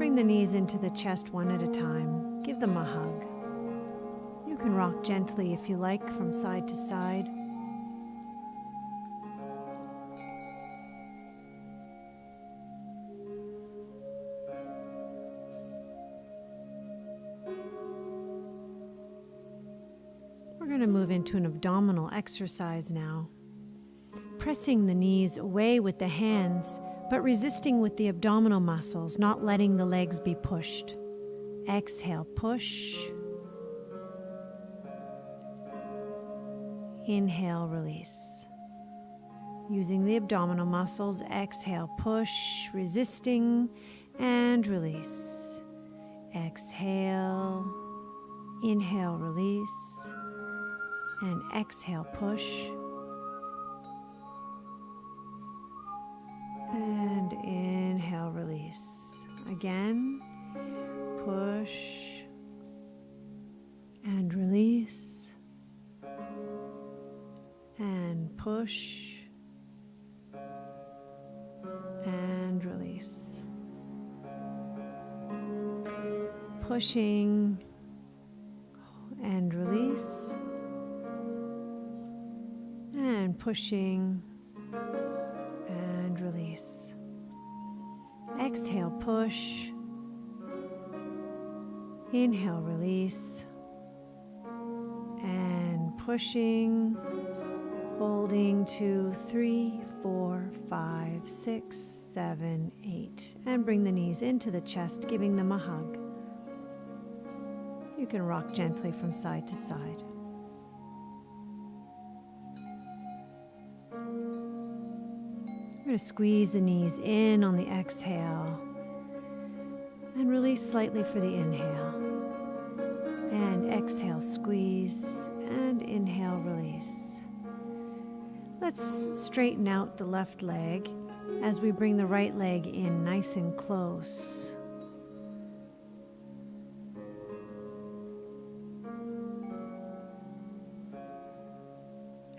Bring the knees into the chest one at a time. Give them a hug. You can rock gently if you like from side to side. We're going to move into an abdominal exercise now. Pressing the knees away with the hands, but resisting with the abdominal muscles, not letting the legs be pushed. Exhale, push. Inhale, release. Using the abdominal muscles, exhale, push, resisting, and release. Exhale, inhale, release, and exhale, push. And inhale, release. Again, push and release. And push and release. Pushing and release. And pushing and release. Exhale, push. Inhale, release. And pushing, holding 2, 3, 4, 5, 6, 7, 8. And bring the knees into the chest, giving them a hug. You can rock gently from side to side. We're going to squeeze the knees in on the exhale and release slightly for the inhale. And exhale, squeeze, and inhale, release. Let's straighten out the left leg as we bring the right leg in nice and close.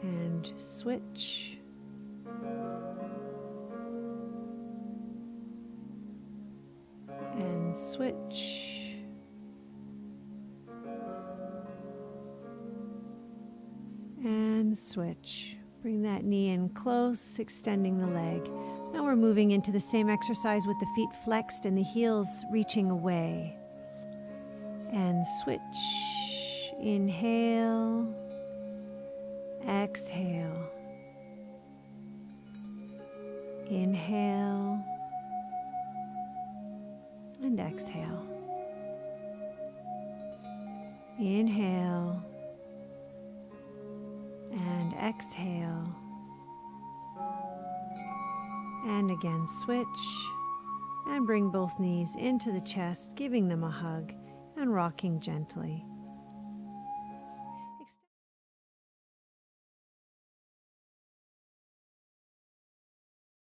And switch. And switch. And switch. Bring that knee in close, extending the leg. Now we're moving into the same exercise with the feet flexed and the heels reaching away. And switch. Inhale. Exhale. Inhale. And exhale. Inhale. And exhale. And again, switch. And bring both knees into the chest, giving them a hug and rocking gently.